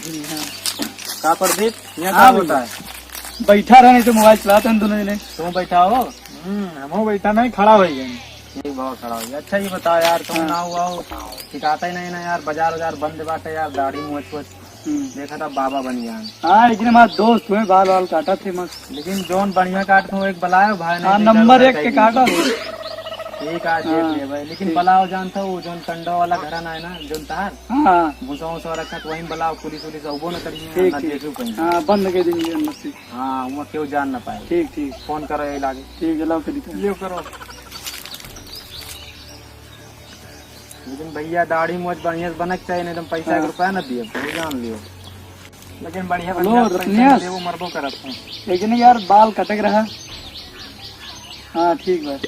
का प्रदीप यहाँ क्या होता है? बैठा रहे नहीं तो मोबाइल चलाते हैं दोनों जने। तुम बैठा हो? हम बैठा नहीं, खड़ा हो गए। ठीक बहुत खड़ा हो गया। अच्छा ये बताओ यार, तुम ना हुआ हो सिखाता ही नहीं ना यार। बाजार बंद बाटे यार, दाढ़ी मोछ वोछ देखा था बाबा बन गया। हाँ लेकिन हमारे दोस्त हुए, बाल वाल काटा थे मस्त। लेकिन जोन बढ़िया काट एक बलायो भाई ने नंबर 1 के काटा। ठीक आज देख भाई। लेकिन बलाओ जानता वो जोन कंडो वाला घराना है ना जोन तार भूसा वूसा रखा तो वही बलाओ पुलिस उलिस उबो न करिए ना देखो कहीं। हाँ बंद के दिन। हाँ वो क्यों जान ना पाए। ठीक ठीक फोन करो ये लागे। ठीक है, लाओ के दिखा। लियो करो। लेकिन भैया दाढ़ी मोच बढ़िया से बनक चाहिए, नहीं तो पैसा 1 रुपया न दिए जान लियो। लेकिन बढ़िया वो मरबो करत हूँ। लेकिन यार बाल कटक रहा। हाँ ठीक है।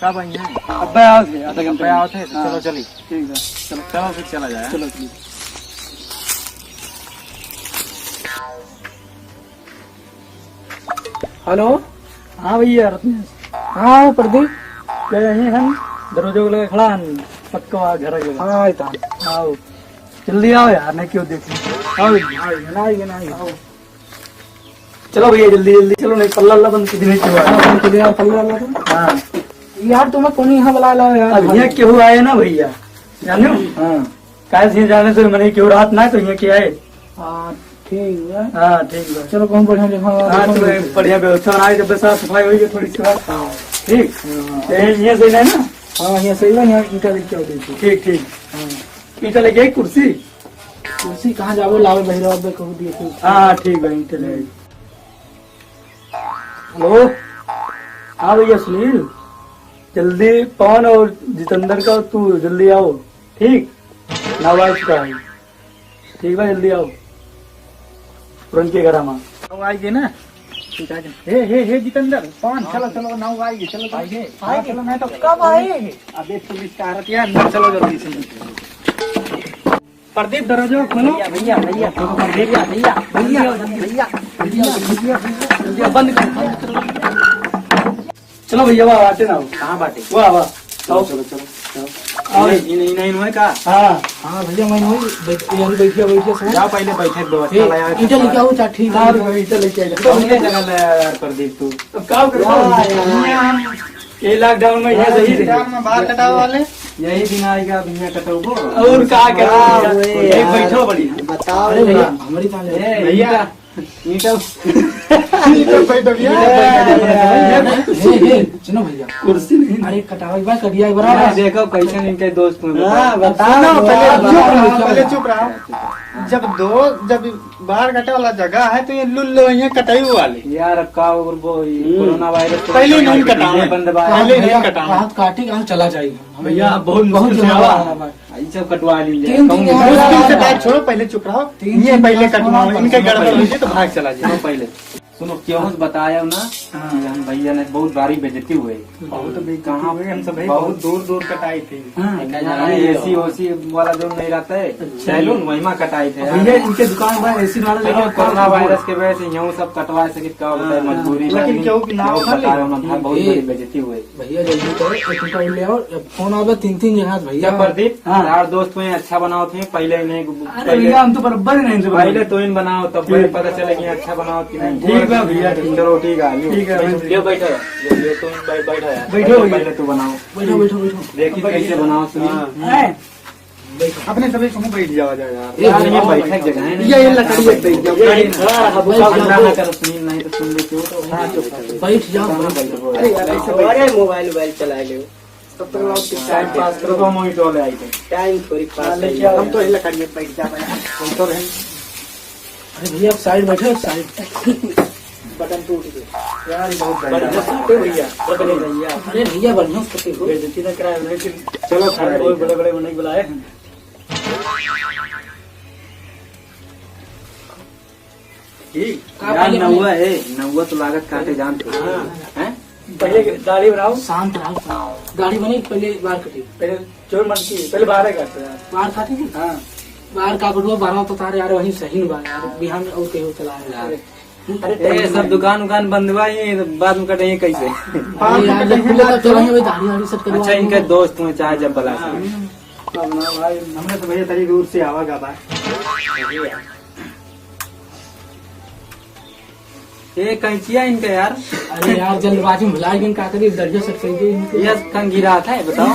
कब आई है? अब आओ थे, आधा घंटे आओ थे। चलो चली। ठीक है चलो चलो फिर चला जाए। चलो। हेलो। हाँ भैया रत्नेश। हाँ प्रदीप क्या यहीं हम दरवाजे को लगे खड़ा पक्का घर के। हाँ आओ जल्दी आओ यार, नहीं क्यों देख आओ। चलो भैया जल्दी जल्दी चलो, नहीं पल्ला बंद पल्ला। हाँ यार तुम्हें कौन यहाँ बुला ला यार? अब यहाँ क्यों आए ना भैया, जानो? हाँ कैसे जाने से मैंने क्यों रात ना तो यहाँ क्या है। ठीक है। हाँ ठीक है। चलो कौन बढ़िया बढ़िया व्यवस्था बनाए, जब साफ सफाई हुई थोड़ी सी बात। ठीक यहाँ सही है ना? हाँ यहाँ सही है। यहाँ ईटा लेके आओ। ठीक ठीक ईटा लेके आई। कुर्सी कहाँ जाओ? लाओ बहिरा कहूँ दिए। हाँ ठीक है ईटा ले। हेलो। हाँ भैया सुनील, जल्दी पवन और जितेंद्र का तू जल्दी आओ। ठीक नवाज का है। ठीक है जल्दी आओ तुरंत के घर में आइए ना। ठीक है। हे जितेंद्र पवन चलो चलो नाव आइए। चलो आइए चलो। मैं तो कब आए? अबे पुलिस का आ रही है। चलो जल्दी से। प्रदीप दरवाजा खोलो। भैया भैया भैया भैया भैया भैया बंद करो। चलो भैया वाह आते ना। कहाँ बाटे? वाह वाह चलो चलो चलो। नहीं हुए का? हाँ हाँ भैया मैं बैठिए जाओ पहले बैठे व्यवस्था ईटा लेके आओ। ठीक है ईटा लेके जगह प्रदीप तू अब क्या करो? ये लॉकडाउन में यहाँ सही बाल कटाव वाले यही दिन आएगा भैया कटोगो और क्या करें? बैठो बड़ी बताओ हमारी भैया ईटा सुनो भैया कुर्सी नहीं। अरे कटावा एक बार कटिया एक बार देखो कैसे इनके दोस्त बताओ। पहले चुप रहो। जब बाहर कटे वाला जगह है तो ये लुल्लो यहाँ कटाई वाले यार का कोरोना वायरस पहले नहीं कटा बंद पहले नहीं कटा काटे कहाँ चला जाएगा भैया बहुत सब कटवा लीजिए। छोड़ो पहले चुप रहो। ये पहले कटवाओ इनके गड़बड़ हुई तो भाग चला जाए। पहले सुनो क्यों बताया ना हम भैया ने बहुत बारी बेजती हुए। कहाँ हम सब बहुत दूर दूर कटाई थी। एसी ओसी वाला जो नहीं रहता है सैलून वही में कटाई थे भैया। इनके दुकान में एसी वाला लेकिन कोरोना वायरस के वजह से यूँ सब कटवा सके मजबूरी। लेकिन क्यों बहुत बड़ी बेजती हुए। भैया जल्दी करो ले आओ। फोन आओ 3 जगह भैया। प्रदीप यार दोस्त में अच्छा बनाओ थे पहले नहीं। भैया हम तो बराबर नहीं पहले तो इन बनाओ तब पता चलेगा अच्छा बनाओ कि नहीं। ठीक है भैया चलो ठीक है। ठीक है ये बैठो ये तुम बैठो यार। बैठो पहले तू बनाओ। बैठो देखिए कैसे बनाओ सुनिए। अपने सभी समूह बैठ जाओ यार। ये बैठक जगह है। ये लकड़ी बैठ जाओ। करो सुनील नहीं तो सुन ले बैठ जाओ। अरे यार ऐसे मोबाइल चला ले तब तक टाइम पास करो। हम वही टोले आई थे टाइम थोड़ी पास हम तो लकड़ी में बैठ जाओ। अरे भैया साइड बैठो। साइड बटन टूट गया यार। बहुत भैया अरे भैया बढ़िया बेइज्जती ना कराए। चलो बड़े बड़े बने बुलाए। नौवा है नौवा तो लागत काटे जानते हैं। पहले दाढ़ी बनाओ। शांत रहो। दाढ़ी बनी पहले बाहर कटी। पहले जोर मन की पहले बाहर काटते बाहर काटी थी। हाँ बाहर काटो बारह तो तारे यार वही सही नहीं यार। बिहार में और कहीं चला यार। अरे सब दुकान बंद हुआ बाद में कटेंगे कैसे? अच्छा इनके दोस्त में चाहे जब बुला अब ना भाई हमने तो भैया तरी दूर से आवा गा ये कैंचिया इनका यार। अरे यार जल्दबाजी में भुला गए का करी दर्जन से सही है ये कंग गिरा था बताओ।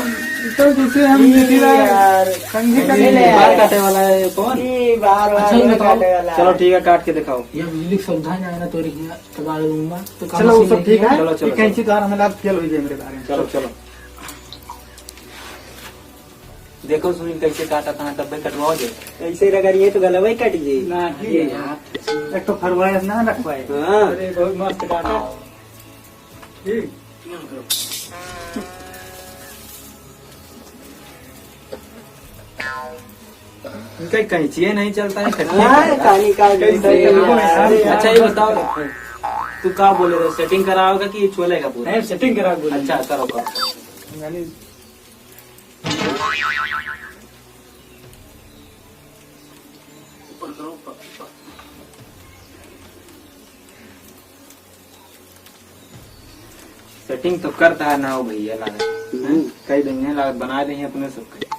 तो जैसे हम यार कंघी ये बाल काटे वाला है कौन? अच्छा ये बताओ चलो ठीक है काट के दिखाओ। ये बिजली सुविधा नहीं है ना तो रही तबाड़ दूंगा तो चलो वो सब ठीक है। चलो, चलो, कैंची द्वार हमें लाभ फेल हो जाए मेरे बारे में। चलो चलो देखो सुनील कैसे काटा था तब भी कटवाओ जे। ऐसे अगर ये तो गलवा ही कट गई ना ये यार एक तो फरवाया ना रखवाए। अरे बहुत मस्त काटा ठीक इनका कैंचिया नहीं चलता है काली का अच्छा ये बताओ तू क्या बोले रहे सेटिंग कराओगे कि छोलेगा पूरा? नहीं सेटिंग करा बोल अच्छा करो करो। सेटिंग तो करता है ना वो भैया लागत कई देंगे लागत बना देंगे अपने सबके।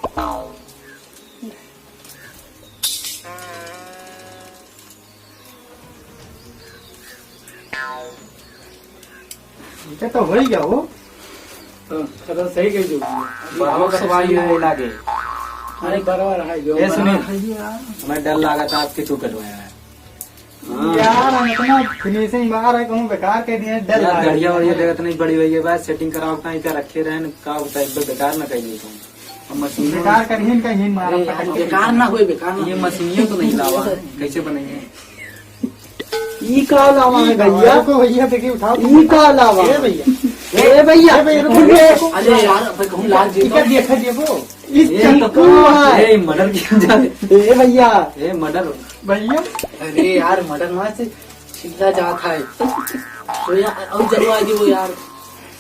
ये तो हो ही गया वो। तो सही कह जो बाबा कटवाई है लागे। अरे बराबर है जो ये सुनिए हमें डर लगा था आपके तू कटवाया है। यार हम इतना फिनिशिंग बाहर है कहूँ बेकार कह दिए डर लगा। घड़िया वड़िया जगत नहीं बड़ी हुई है बाद सेटिंग कराओ कहीं का रखे रहे का होता है बेकार न कही तुम मशीन बेकार कर हिन का हिन मारा पटक के। बेकार ना हुए बेकार ना ये मशीनियों तो नहीं लावा कैसे बनेंगे? ई का लावा है भैया को भैया देखिए उठाओ ई का लावा है भैया। ए भैया अरे यार भाई कहूं लाल जी टिकट देखा देखो इस ये तो चक्कू है। ए मर्डर किया जाए। ए भैया ए मर्डर भैया अरे यार मटन वहां से सीधा जाता है तो यार और जलवा दी वो यार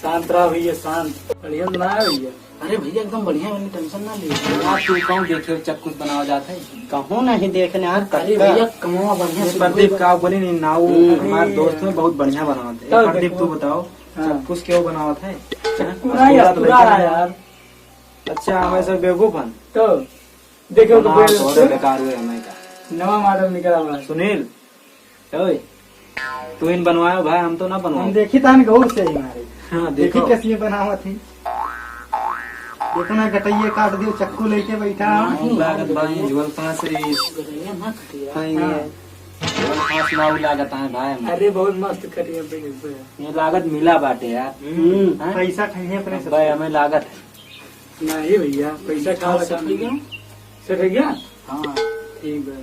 शांत रहा भैया शांत बढ़िया ना है भैया। अरे भैया एकदम बढ़िया वाली टेंशन ना ले आप तू कहूँ देखे चक्कू बनावा जाता है। कहूँ नहीं देखने यार अरे भैया कमवा बढ़िया से प्रदीप का बोले नहीं नाऊ हमारे दोस्त में बहुत बढ़िया बनाते तो हैं। प्रदीप देखो। तू बताओ चक्कू क्यों बनावत है? पूरा यार पूरा है यार अच्छा हमें सब बेवकूफन तो देखो तो थोड़े बेकार हुए हमें का। नवा मॉडल निकला हुआ है। सुनील ओए तू इन बनवायो भाई हम तो ना हम बनवाओ। देखी था गौर से ही मारे हाँ देखी देखो कैसी बनावत थी। देखो ना गटैये काट दियो चक्कू लेके बैठा लागत भाई जुगल फांस रे बढ़िया ना खटिया जुगल फांस नाऊ लागत है भाई हमें। अरे बहुत मस्त खटिया पे ये लागत मिला बाटे यार हाँ? पैसा खाइए अपने से। भाई हमें लागत है। नहीं भैया पैसा कहाँ लगा सेट हो गया हाँ ठीक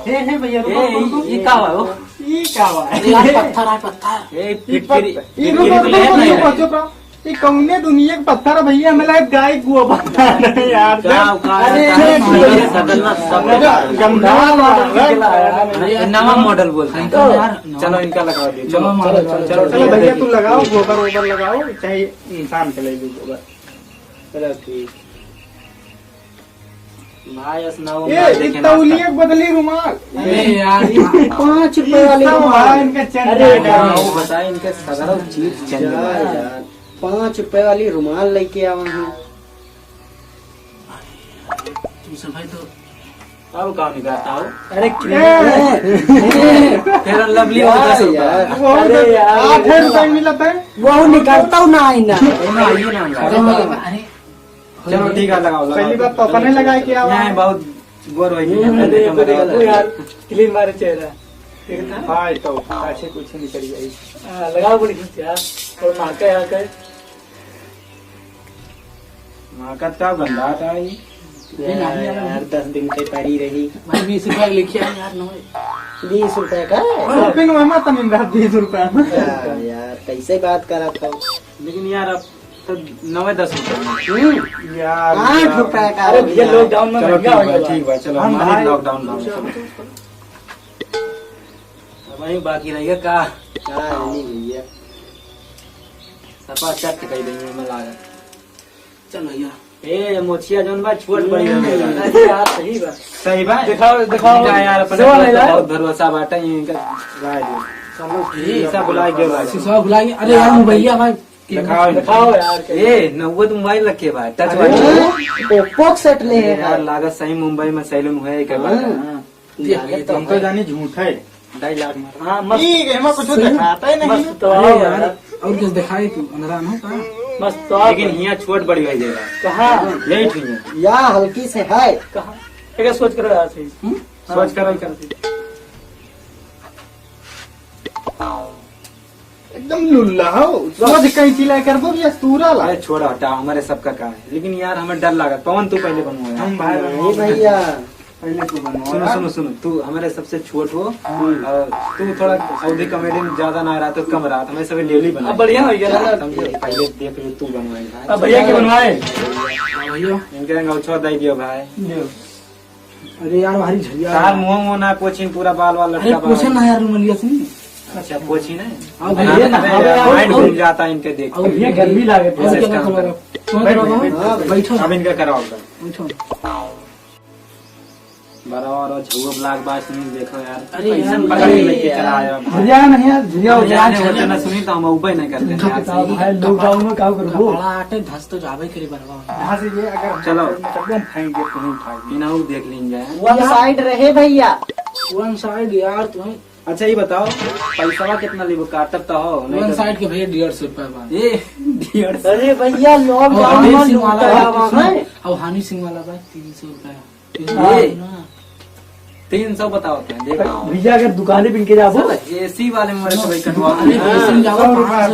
है हे भैया ये का हुआ वो? ई का हुआ अरे यार पत्थर है पत्थर ये ई फिटकिरी ई रुको चुप रहो। ये कौने दुनिया के पत्थर है भैया हमें लगा गाय गुआ पत्थर नहीं यार। गंदा नवा मॉडल बोलते हैं चलो इनका लगा दियो चलो चलो भैया तुम लगाओ गोबर वोबर लगाओ चाहे इंसान के ले लो गोबर। चलो ठीक भाई असनाओ ये तौलिया बदली रुमाल अरे यार 5 रुपए वाली रुमाल इनका चल वो बताए इनके सगरा चीज चल रहा है यार 5 रुपए वाली रुमाल लेके आवा हूँ। तुमसे भाई तो अब काम निकालता हूँ। अरे फिर लवली होता है यार। अरे यार 8 रुपए मिला था वो निकालता हूँ ना आईना। ये नाम लगा। अरे चलो ठीक है लगाओ पहली बार तो अपने लगाए के आवा यहाँ बहुत गोर वही यार क्लीन मारे चेहरा भाई तो ऐसे कुछ निकल गई। लगाओ बड़ी खींच यार और माका यहाँ का माकत का गंदा था ये यार 10 दिन के पड़ी रही। भाई 20 रुपया लिखिए यार नो 20 रुपए का शॉपिंग में मत मिल रहा 20 रुपए में यार कैसे बात करा था लेकिन यार अब तो 9-10 रुपए यार 8 रुपए का अरे भैया लॉकडाउन में चलो महंगा हो गया ठीक है चलो हम हमारी भाई- लॉकडाउन वही बाकी रहेगा का नहीं भैया सफा चट कही देंगे मैं लागत चल भैया ए मोचिया जोन बा छोट बड़ी है अरे यार सही बात सही बात दिखाओ इनका यार अपने सेवा पर नहीं तो लाए? बहुत भरोसा बाटा इनका राय दो चलो ठीक सब बुलाए गए भाई सिसवा बुलाएंगे अरे यार भैया भाई दिखाओ यार। ये नव्वद मोबाइल रखे भाई टच वाली ओप्पो सेट ले यार लागत सही मुंबई में सैलून हुआ है तुम तो जानी झूठ है। 2.5 लाख में हाँ मस्त कुछ दिखाता ही नहीं। मस्त तो आओ यार। और कुछ दिखाई तू अंदर ना का मस्त तो आओ। लेकिन यहाँ छोट बड़ी हो जाएगा कहाँ यही ठीक है या हल्की से है। कहाँ एक सोच करो यार सही सोच कर करती एकदम लुल्ला हो। सोच कहीं चिल्ला कर दो या तूरा ला। अरे छोड़ा हटा हमारे सबका काम है लेकिन यार हमें डर लगा पवन तू पहले बनवाया नहीं भैया पहले तू सुनो सुनो सुनो तू हमारे सबसे छोट हो और तू थोड़ा सऊदी कॉमेडी में ज्यादा ना रहा तो कम रहा हमें सब डेली बना अब बढ़िया हो गया ना। पहले देख लो तू बनवाए अब भैया के बनवाए इनके गौछो दे दियो भाई अरे यार भारी झरिया तार मुंह ना पोछिन पूरा बाल वाल अरे लटका पूछे ना यार मलिया से अच्छा पोछी ना अब भैया ना माइंड घूम जाता है इनके देख अब भैया गर्मी लागे बैठो अब इनका कराओ बैठो बराबर झूब लाख बात सुनी देखो यार अरे पैसा यार, पकड़ के लेके चला आया झरिया नहीं यार झरिया हो गया होते ना सुनी तो हम उबे नहीं करते हैं यार बताओ भाई लॉकडाउन में क्या करो बड़ा आटे धस तो जावे करे बरवा यहाँ से ये अगर चलो। एकदम खाएंगे तो नहीं खाएंगे बिना वो देख लेंगे वन साइड रहे भैया। वन साइड यार तुम्हें अच्छा ये बताओ पैसा कितना लेबो काटब तो हो नहीं वन तो- साइड के भैया 150 रुपए बा ये 150 अरे भैया लॉकडाउन में लूटा है। अब हानि सिंह वाला बा 300 रुपया ये 300 बताओ क्या देखो भैया अगर दुकाने पे इनके जाबो एसी वाले में मेरे को भाई कटवा अरे पैसे में जावा 500 रुपया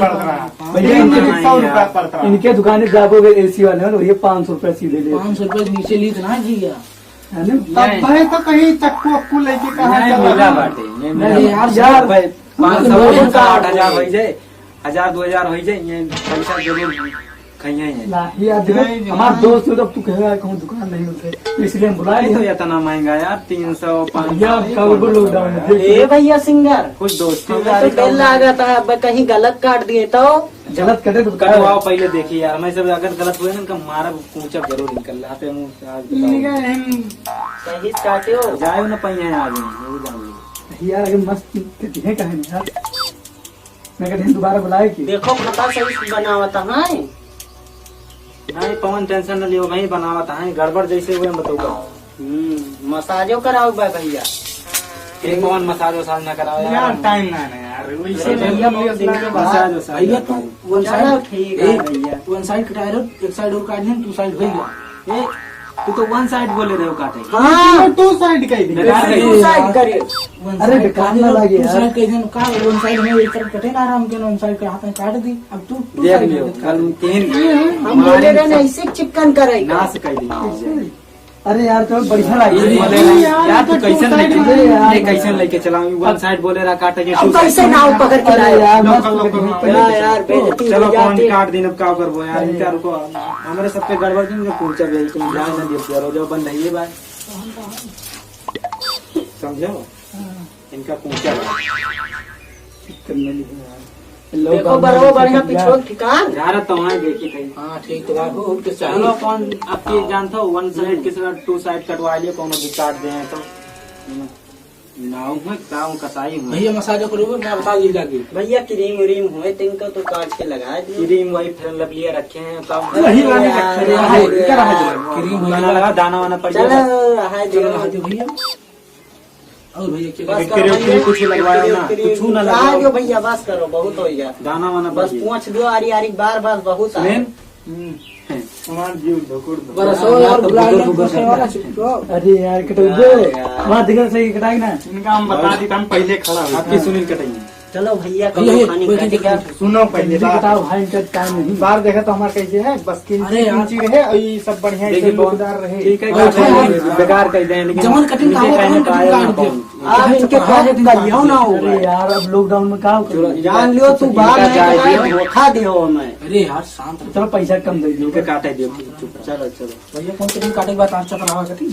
भैया इनके दुकाने पे जाबो एसी वाले हैं तो ये 500 रुपए सीधे ले 500 रुपए नीचे ली इतना जिया है ना तब भाई तो कहीं चक्कू अक्कू लेके नहीं मिला बाटे नहीं मिला नहीं यार, यार भाई 500 नहीं, 8,000 हो जाए 1,000 2,000 हो जाए ये पैसा जरूर खइया है नहीं यार देखो हमारे दोस्त हो तो अब तू कहेगा कहूँ दुकान नहीं होते इसलिए हम बुलाए नहीं तो नहीं इतना महंगा यार 300 भैया 500 कब लॉकडाउन में ए देख भैया सिंगर कुछ दोस्ती हमें तो डर लगा था अब कहीं गलत काट दिए तो। गलत कटे तो कटवाओ पहले देखिए यार मैं सब अगर गलत हुए ना इनका मारा पूछा जरूर निकल रहा पे मुंह से आज बताओ। सही काटे हो। जाए ना पहिया आज नहीं जान लो यार अगर मस्त है कहे नहीं यार मैं कहते दोबारा बुलाए की देखो खाता सही बनावता है। नहीं पवन टेंशन न लियो वही बनावत है गड़बड़ जैसे हुए बताऊंगा मसाजो कराओ बा भैया। एक पवन मसाज वसाज न कराओ यार टाइम ना यार वैसे भैया मसाज वसाज भैया तू वन चलो साइड ठीक है भैया। वन साइड कटाए रहो एक साइड और काट लें 2 साइड भैया ए, तू तो वन साइड बोले रहे हो काटे हाँ टू साइड का ही बेकार है। टू साइड करिए। वन अरे साइड बेकार काट ना लो लगे 2 यार। साइड कह देन का वन साइड में एक तरफ कटे ना आराम के वन साइड के हाथ में काट दी अब तू देख लियो कल तीन हम बोले रहे ना ऐसे चिकन करेगा। नाश कर दी अरे यार चलो बढ़िया लगी यार तू कैसे लेके कैसे लेके चला वन साइड बोले रहा काटे के अब कैसे नाव पकड़ के अरे लाए यार यार यार बेइज्जती चलो हो कौन जाती। काट दिन अब क्या करबो यार इनका रुको हमारे सबके गड़बड़ दिन जो पूछा भेज तुम जाए ना दियो रोजो बंद है ये बात समझो इनका पूछा देखो बराबर बढ़िया पिछो ठिकान। जा रहा तो वहाँ देखी कहीं हां ठीक तो बाबू और के चलो चाहिए कौन आपकी जानता हो वन साइड के साथ 2 साइड कटवा लिए कौन भी काट दे तो नाव में काम कसाई हूँ भैया मसाज करोगे मैं बता दी लगी भैया क्रीम व्रीम हुए तो इनका तो काट के लगा दिए। क्रीम वही फिर लपलिया रखे हैं काम वही वाले रखे हैं। क्रीम दाना लगा दाना वाना पड़ चलो जाएगा हाय चलो दियो। दे भैया और भैया क्या बस क्रीम करो भैया, कुछ लगवाया ना, क्रीम, कुछ ना हाँ लगाओ। जो भैया बस करो बहुत हो गया। दाना वाना बस पड़ पूछ दो आरी आरी बार बार बहुत है। हमारा जीव ढोकुर दो बरसो और बुला ले दूसरे वाला चिपको अरे यार कटो दो वहाँ दिखा सही कटाई ना इनका हम बता दी हम पहले खड़ा हुए। आपकी सुनील कटाइए चलो भैया भैया, खानी बैठे कट गया। सुनो पहले बताओ भाई इनका टाइम नहीं बाहर देखा तो हमारा कैसे है बस अरे यार। किंची रहे और ये सब बढ़िया देखिए ऐसे लोकदार रहे ठीक है और काट अच्छा देंगे, बेकार कर दें लेकिन जमन कटिंग का इनके हो कहने कटिंग पे आया ना काट दे कौन। आप इनके पास करियो ना अरे होगा। यार अब लॉकडाउन में क्या चलो, करो जान लियो तू बाहर इनका जाए नहीं दियो। धोखा दियो हमें। अरे यार शांत रहो। चलो पैसा कम दे दो इनके काटे दियो चुप चलो चलो भैया कौन कटिंग काटे के बाद आंच चपरावा कटिंग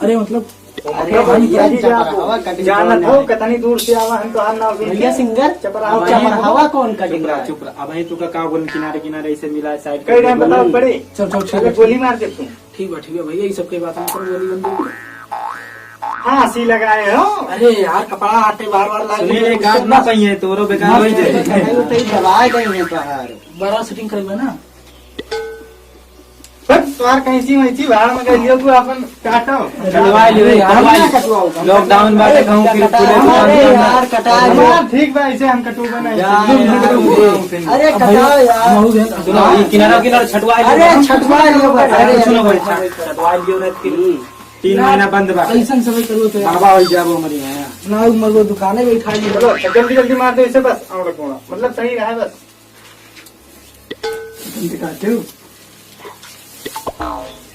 अरे मतलब अरे भैया जी हवा जाना था कितनी दूर से आवा हम तो हार ना भैया सिंगर चपरावा हवा कौन कटेगा। चुप रहा अब तू का का बोल किनारे किनारे ऐसे मिला साइड कई टाइम बताओ पड़े चल चल ठीक चलो है गोली मार दे तुम ठीक है भैया ये सब के बात हम करो गोली बंद फांसी लगाए हो। अरे यार कपड़ा आटे बार बार सुनील गांठ ना पहिए तोरो बेकार होई जाए। दबाए गए हैं बाहर। बड़ा शूटिंग करेंगे ना। तुम्हार कैसी वैसी भाड़ में गई को अपन काटो कटवा लियो लॉकडाउन बाटे कहूं कि अरे यार कटा हाँ, ठीक बा ऐसे हम कटू बनाए। अरे कटाओ यार। सुनो ये किनारा छटवा लियो। अरे छटवा लियो। अरे सुनो भाई छटवा लियो रे 3 महीना बंद बा। ऐसा समय करो तो यार। बाबा हो जाबो हमारी यहां ना मरो दुकाने में बैठा लियो। चलो जल्दी जल्दी मार दो इसे बस और कोना मतलब सही रहा बस। काटे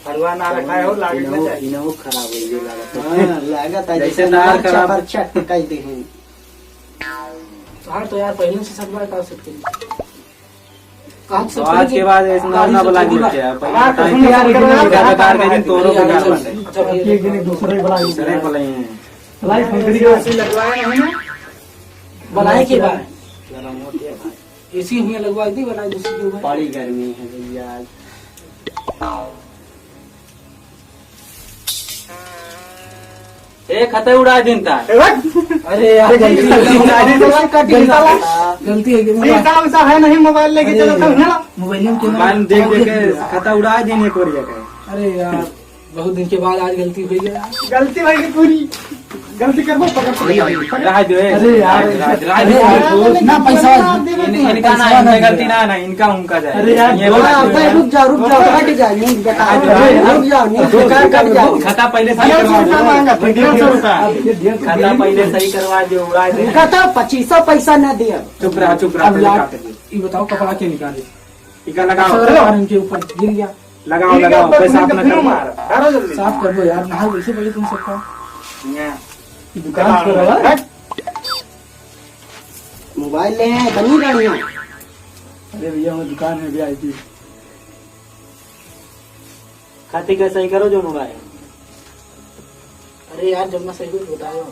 हलवा ना रखा है हो लागे ना चाहिए। इनो खराब हो गया लागत है जैसे दाल खराब। पर चट कह दे हैं। हाँ तो यार पहले से सब बार कर सकते हैं। तो आज के बाद ऐसा ना बोला कि क्या हाँ, तो सुन यार, बेकार के दिन तोरो बेकार बाटे। एक दिन दूसरे बड़ा दूसरे बोले हैं लाई फंकड़ी ऐसे लगवाए नहीं ना। बनाए के बाद एसी हमें लगवा दी बनाए दूसरी के ऊपर। बड़ी गर्मी है भैया। ए खते उड़ा दिन था। अरे यार गलती है कि शीशा है नहीं मोबाइल लेके चलो तो ना। मोबाइल में क्यों मान देख देख के खाता उड़ा देने को रिया का। अरे यार बहुत दिन के बाद आज गलती हुई है। गलती भाई की पूरी गलती करबो पकड़ राज जो है। अरे यार राज ना पैसा इनका ना इनका गलती ना ना इनका उनका जाए। अरे यार, ये बोला रुक जाओ हट जाओ नहीं बेटा रुक जाओ नहीं बेकार कट जाओ। खाता पहले सही करवा दो। 150 रुपया खाता पहले सही करवा दो उड़ा दे। कहता 2500 पैसा न दिया। चुप रहा अब यार ये बताओ कपड़ा के निकाले टीका लगाओ इनके ऊपर गिर गया। लगाओ लगाओ पैसा अपना फिर करो। मार करो जल्दी। साफ कर दो यार नहा वैसे पहले तुम सबका दुकान पर मोबाइल ले हैं बनी गाड़ियाँ। अरे भैया हमारी दुकान है VIP। खाती का सही करो जो मोबाइल। अरे यार जब मैं सही कुछ बताओ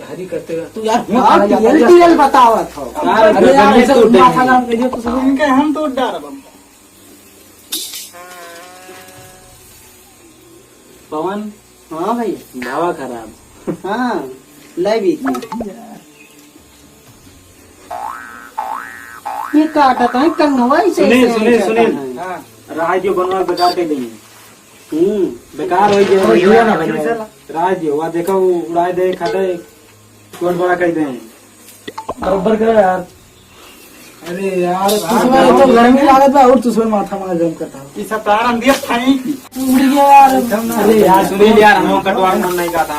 हरी करते हुए तू यार आप टीएल बतावा था। अरे यार ऐसा माथा नाम कर दिया तो सब इनके हम तो डर बम। पवन हाँ भाई भावा खराब। हाँ ले भी ये काटा था कंगवा से सुनील सुनील सुनील हां राज जो बनवा बेकार के देंगे। बेकार हो गया ना राज जो हुआ देखो उड़ा दे खाते कौन बड़ा कर दे बराबर करो यार। अरे यार तुझमें तो गर्मी लागत है और तुझमें माथा मार गरम करता है। इस तार अंदिया थाई उड़ गया यार। अरे यार सुनील यार हम कटवा मन नहीं का था।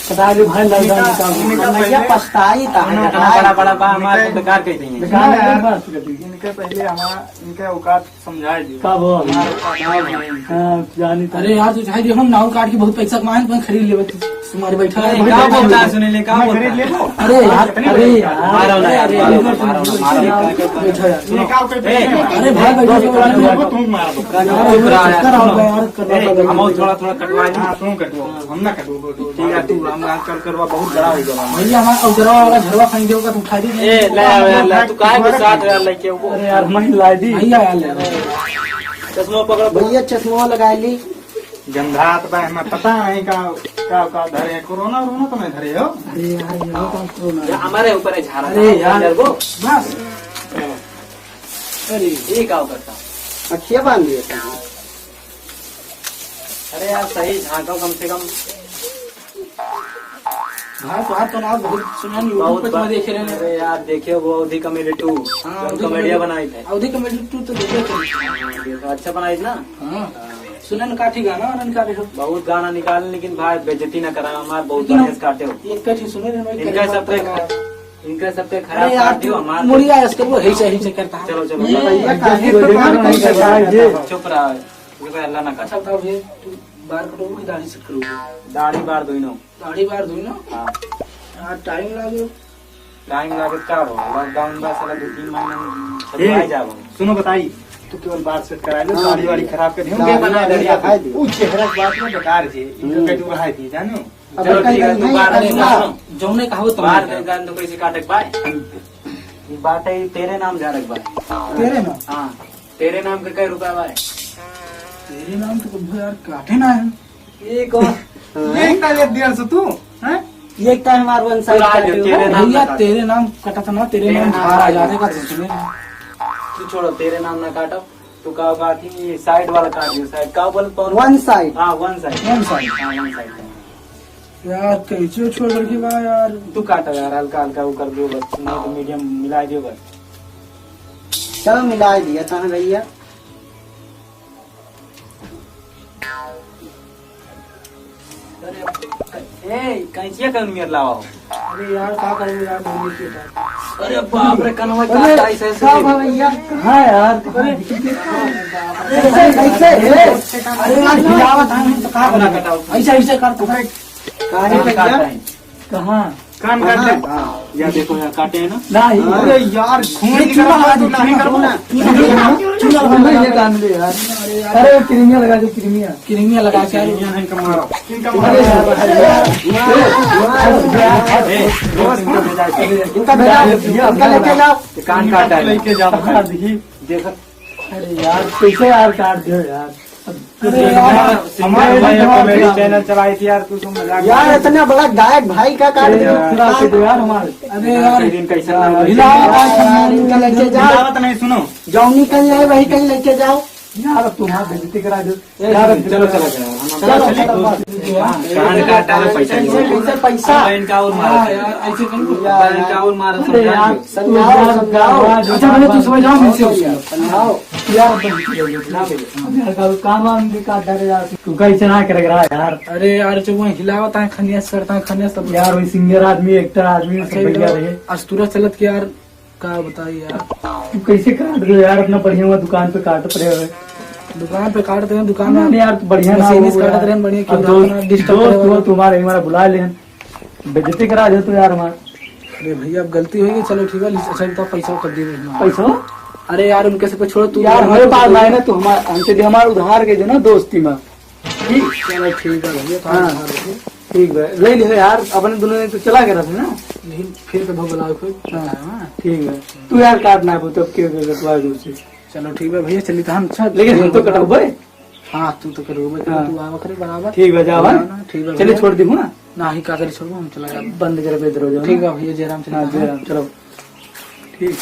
कटा के भाई लॉकडाउन का क्या पछताई था बड़ा बड़ा बा हमारे को बेकार कहते हैं। बेकार है बस इनके पहले हमारा इनके औकात समझाए दियो। कब हो हां जानी। अरे यार तू चाहे हम नाव काट के बहुत पैसा कमाए तो खरीद लेबे तुम्हारे बैठा है। क्या बोलता है सुनील क्या बोलता खरीद ले है। लो। अरे यार अरे यार मारो ना यार मारो बैठो यार। निकाल के अरे भाई बैठो तुम मार दो। चुप रहा यार करना हम थोड़ा थोड़ा कटवा ली। हां तुम कटो हम ना कटो। ठीक है तू हम कर करवा बहुत बड़ा हो गया। भैया हमारा उजरा वाला झरवा फेंक देगा तो उठा दी। ए ले यार ले तू काहे के साथ यार लेके वो अरे यार मैं ला दी भैया यार ले चश्मा पकड़ भैया चश्मा लगा ली। गंधात बा हमें पता नहीं का धरे कोरोना वरोना तो नहीं धरे हो। अरे यार ये कौन कोरोना हमारे ऊपर है झाड़ा। अरे यार वो बस अरे ये क्या करता। अखिया बांध दिए थे। अरे यार सही झांको कम से कम। हाँ तो आप तो ना बहुत सुना नहीं बहुत बहुत देखे रहे अरे यार देखिए वो अवधि कॉमेडी 2 कॉमेडिया बनाई थे। अवधि कॉमेडी 2 तो देखे थे। अच्छा बनाई थी ना। हाँ सुने न काठी गाना और न काटे हो बहुत गाना निकाले लेकिन भाई बेइज्जती न करा हमारे बहुत बढ़िया से काटे हो। एक काठी सुने रे इनका सब पे खराब अरे काट यार दियो हमारे। मुड़िया इसके वो ही से करता है। चलो चलो भैया काहे चुप रहा है अल्लाह ना अच्छा बताओ ये तू बार कटोगे कि दाढ़ी सेट करोगे। दाढ़ी बार दो नो। दाढ़ी बार धोई ना हाँ यार टाइम लागो। टाइम लागत का हो लॉकडाउन बा साला 2-3 महीना छुट्टी जाओ। सुनो बताई तू केवल बात सेट करा लो दाढ़ी वाड़ी खराब कर दियो। दाढ़ी बना वाड़ी दे खाई दी। उ चेहरा की बात में बेकार छे इनको कटू रहा थी जानो। चलो ठीक है तू बार सुनो जौने कहो तो बार गान तो कैसे काटे पाए। ये बाटे तेरे नाम जा रख भाई। तेरे ना हाँ तेरे नाम के कई रुपया भाई। तेरे नाम तो कुछ यार काटे ना है। ये कौन ये इतना लेट दिया से तू हैं? ये एक टाइम हमारे वन साइड भैया तेरे नाम कटा था ना, तेरे नाम बाहर आ जाने का सुने। तू छोड़ो, तेरे नाम ना काटो। तू का बाकी साइड वाला काट दियो, साइड का बोल तो वन साइड। हाँ वन साइड, वन साइड। हाँ वन साइड। यार कैसे छोड़ करके बा यार। तू काटो यार, हल्का हल्का वो कर दियो बस, नहीं तो मीडियम मिला दियो बस। चलो मिला दिया था भैया। ए कैंचिया कर मेर लाओ। अरे यार क्या करेंगे यार, बोलिए के साथ। अरे बाप रे, कनवा काटा ऐसे ऐसे। सब है भैया। हाँ यार, कैसे अरे यार खिलावत है तो क्या ना करें, कटाओ। ऐसा ऐसे कर तो भाई। काहे भैया? कहाँ कान काट ले। या देखो यार, काटे है ना। नहीं, अरे यार खून की तरह तू नहीं करो ना। ये कान ले यार। अरे क्रीमिया लगा दे, क्रीमिया। किरंगिया लगा के ये नहीं कमारो। किनका अरे यार, इनका भेजा, इनका लेके जाओ। कान काटा है। लेके जाओ। हाँ, देखिए। देखो अरे यार कैसे यार काट दियो यार। हमारे भाई कॉमेडी चैनल चलाई थी यार, तू तो मजाक। यार इतना बड़ा गायक भाई का काट दिया। खिला दो यार हमारे। अरे यार दिन कैसा ना हो। यार इनका लेके जाओ। हिलावत नहीं, सुनो जौनी कहीं है वही कहीं लेके जाओ। यार अब तुम्हारा बेइज्जती करा दो यार यार। चलो चलो चलो। कान काटा है, पैसा कैसे पैसा? बैंक का और मारा यार ऐसे कहीं बैंक का और मारा। अरे यार समझाओ समझाओ। अच्छा मैंने तू समझ जाओ मुझसे उसको। समझाओ। यार यार काम वाम भी काट डाले यार। तू कैसे ना करेगा यार। अरे यार जब वो हिलावत है, खनियास करता है, खनियास सब यार वही सिंगर आदमी, एक्टर आदमी सब बढ़िया रहे। अस्तूरा चलत के यार क्या बताइए यार। तू कैसे काट रहे हो यार, अपना बढ़िया हुआ दुकान पे काट पड़े हुए। दुकान पे काटते हैं, दुकान नहीं में यार तू बढ़िया ना मशीनिस्ट हो काटते यार। रहें बढ़िया, क्यों अब अपना डिस्टर्ब दोस्त करे हो वाला। तुम्हारे हमारा बुला ले, बेइज्जती करा दे तू यार हमारा। अरे भैया अब गलती होगी, चलो ठीक है। अच्छा तो पैसा कर दिए भेजना। पैसा अरे यार उनके से छोड़ो तू यार हमारे पास ना है ना, तू हमारे हमसे दे, हमारे उधार के दे ना दोस्ती में। ठीक चलो ठीक है भैया, हाँ। ठीक है ले ले यार, अपने दोनों ने तो चला गया था ना। लेकिन फिर तो बुलाओ फिर। ठीक है तू यार काटना है तब क्यों कटवा दूर से। चलो ठीक है भैया, चलिए तो हम अच्छा लेकिन हम तो कटाओ भाई। हाँ तू तो करो भाई, हाँ। तू आवा करे बराबर। ठीक है जाओ। ठीक है चलिए छोड़ दी हूँ ना, ना ही कागज छोड़ो, हम चला जाए। बंद कर पे इधर हो जाओ। ठीक है भैया, जयराम हाँ चलिए। जयराम चलो ठीक।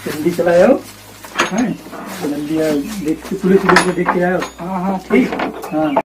जल्दी चला जाओ। हाँ, जल्दी आओ, देख पुलिस को देख के आओ। हाँ हाँ ठीक हाँ।